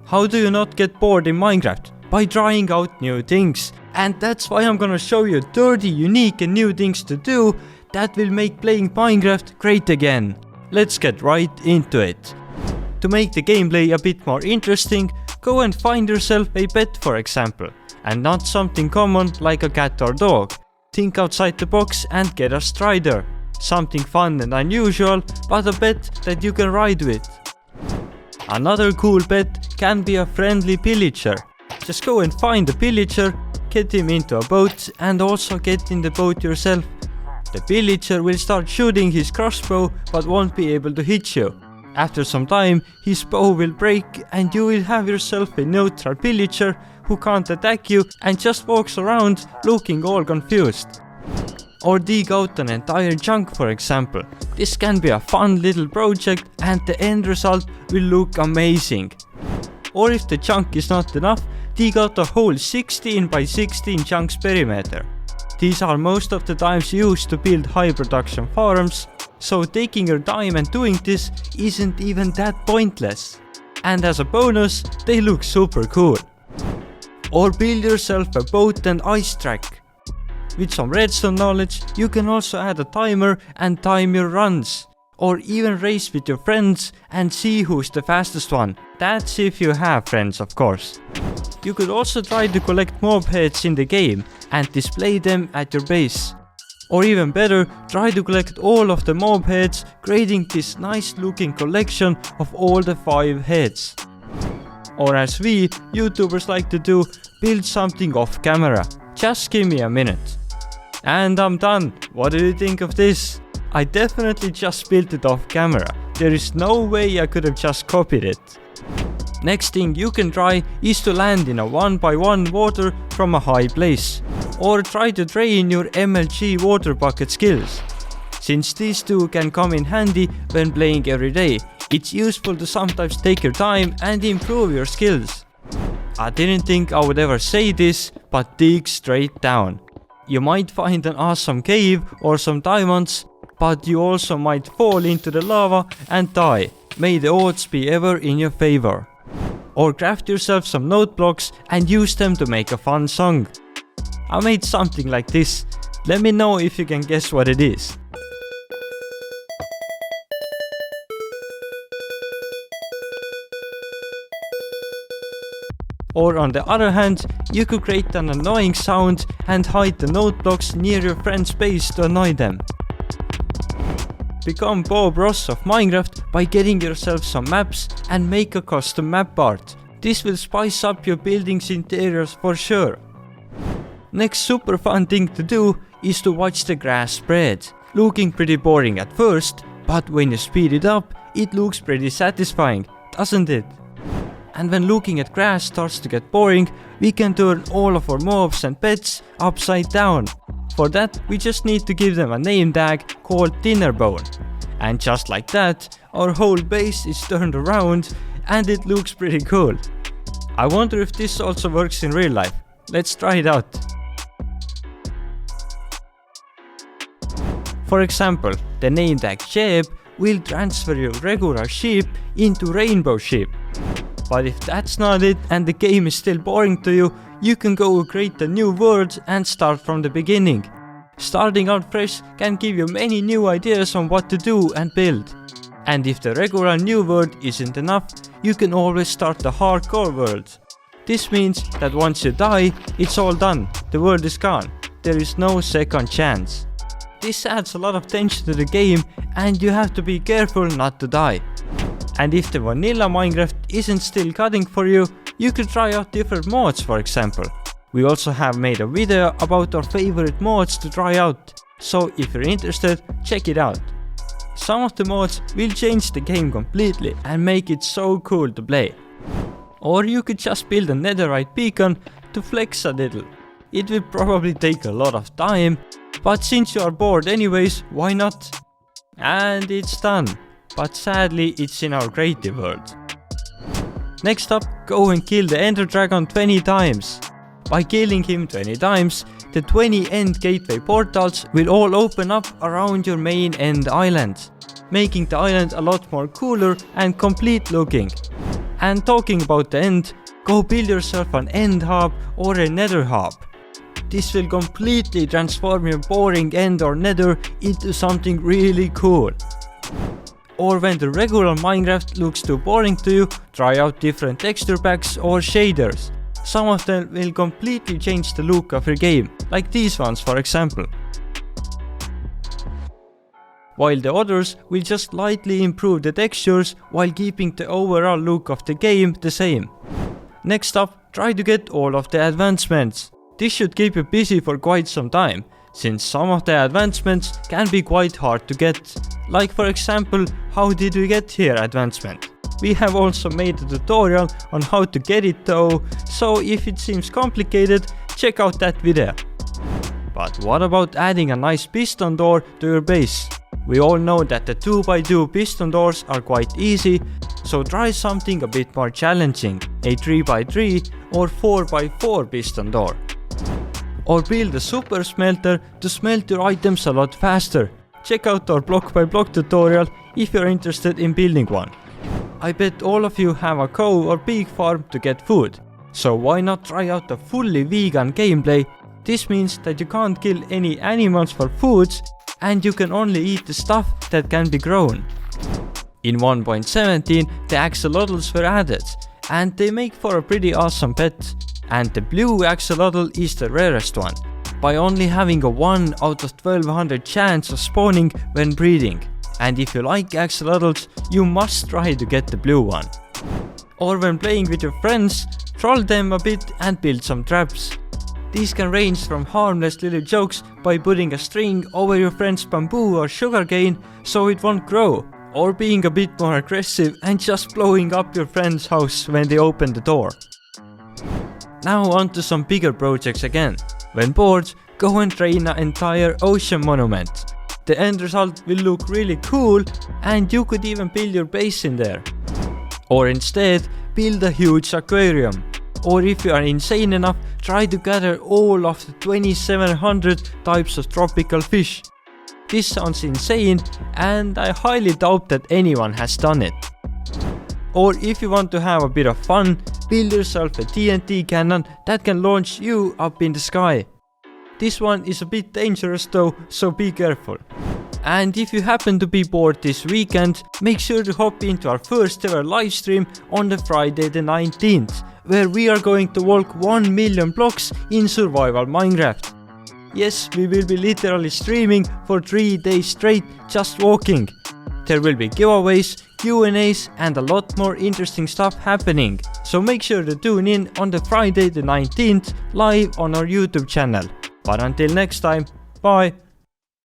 How do you not get bored in Minecraft? By trying out new things. And that's why I'm gonna show you 30 unique and new things to do that will make playing Minecraft great again. Let's get right into it. To make the gameplay a bit more interesting, go and find yourself a pet for example, and not something common like a cat or dog. Think outside the box and get a strider. Something fun and unusual, but a pet that you can ride with. Another cool pet can be a friendly pillager. Just go and find a pillager, get him into a boat and also get in the boat yourself. The pillager will start shooting his crossbow but won't be able to hit you. After some time his bow will break and you will have yourself a neutral pillager who can't attack you and just walks around looking all confused. Or dig out an entire chunk for example. This can be a fun little project and the end result will look amazing. Or if the chunk is not enough, dig out a whole 16 by 16 chunks perimeter. These are most of the times used to build high production farms, so taking your time and doing this isn't even that pointless. And as a bonus, they look super cool. Or build yourself a boat and ice track. With some redstone knowledge, you can also add a timer and time your runs. Or even race with your friends and see who's the fastest one. That's if you have friends, of course. You could also try to collect mob heads in the game and display them at your base. Or even better, try to collect all of the mob heads, creating this nice looking collection of all the 5 heads. Or as we YouTubers like to do, build something off camera. Just give me a minute. And I'm done. What do you think of this? I definitely just built it off camera. There is no way I could have just copied it. Next thing you can try is to land in a 1x1 water from a high place. Or try to train your MLG water bucket skills. Since these two can come in handy when playing every day, it's useful to sometimes take your time and improve your skills. I didn't think I would ever say this, but dig straight down. You might find an awesome cave or some diamonds, but you also might fall into the lava and die. May the odds be ever in your favor. Or craft yourself some note blocks and use them to make a fun song. I made something like this. Let me know if you can guess what it is. Or on the other hand, you could create an annoying sound and hide the note blocks near your friend's base to annoy them. Become Bob Ross of Minecraft by getting yourself some maps and make a custom map art. This will spice up your building's interiors for sure. Next super fun thing to do is to watch the grass spread. Looking pretty boring at first, but when you speed it up, it looks pretty satisfying, doesn't it? And when looking at grass starts to get boring, we can turn all of our mobs and pets upside down. For that, we just need to give them a name tag called Dinnerbone. And just like that, our whole base is turned around and it looks pretty cool. I wonder if this also works in real life. Let's try it out. For example, the name tag Sheep will transfer your regular sheep into rainbow sheep. But if that's not it and the game is still boring to you, you can go create a new world and start from the beginning. Starting out fresh can give you many new ideas on what to do and build. And if the regular new world isn't enough, you can always start the hardcore world. This means that once you die, it's all done, the world is gone, there is no second chance. This adds a lot of tension to the game and you have to be careful not to die. And if the vanilla Minecraft isn't still cutting for you, you could try out different mods for example. We also have made a video about our favorite mods to try out, so if you're interested, check it out. Some of the mods will change the game completely and make it so cool to play. Or you could just build a netherite beacon to flex a little. It will probably take a lot of time, but since you are bored anyways, why not? And it's done. But sadly it's in our creative world. Next up, go and kill the Ender Dragon 20 times. By killing him 20 times, the 20 end gateway portals will all open up around your main end island, making the island a lot more cooler and complete looking. And talking about the end, go build yourself an end hub or a nether hub. This will completely transform your boring end or nether into something really cool. Or when the regular Minecraft looks too boring to you, try out different texture packs or shaders. Some of them will completely change the look of your game, like these ones for example. While the others will just slightly improve the textures while keeping the overall look of the game the same. Next up, try to get all of the advancements. This should keep you busy for quite some time, since some of the advancements can be quite hard to get. Like for example, how did we get here advancement? We have also made a tutorial on how to get it though, so if it seems complicated, check out that video. But what about adding a nice piston door to your base? We all know that the 2x2 piston doors are quite easy, so try something a bit more challenging, a 3x3 or 4x4 piston door. Or build a super smelter to smelt your items a lot faster. Check out our block by block tutorial if you're interested in building one. I bet all of you have a cow or pig farm to get food, so why not try out a fully vegan gameplay? This means that you can't kill any animals for foods and you can only eat the stuff that can be grown. In 1.17 the axolotls were added and they make for a pretty awesome pet. And the blue axolotl is the rarest one, by only having a 1 out of 1200 chance of spawning when breeding. And if you like axolotls, you must try to get the blue one. Or when playing with your friends, troll them a bit and build some traps. These can range from harmless little jokes by putting a string over your friend's bamboo or sugarcane so it won't grow, or being a bit more aggressive and just blowing up your friend's house when they open the door. Now on to some bigger projects again. When bored, go and train an entire ocean monument. The end result will look really cool and you could even build your base in there. Or instead, build a huge aquarium. Or if you are insane enough, try to gather all of the 2700 types of tropical fish. This sounds insane and I highly doubt that anyone has done it. Or if you want to have a bit of fun, build yourself a TNT cannon that can launch you up in the sky. This one is a bit dangerous though, so be careful. And if you happen to be bored this weekend, make sure to hop into our first ever livestream on the Friday the 19th, where we are going to walk 1 million blocks in survival Minecraft. Yes, we will be literally streaming for 3 days straight just walking. There will be giveaways, Q&As and a lot more interesting stuff happening, so make sure to tune in on the Friday the 19th live on our YouTube channel. But until next time, bye!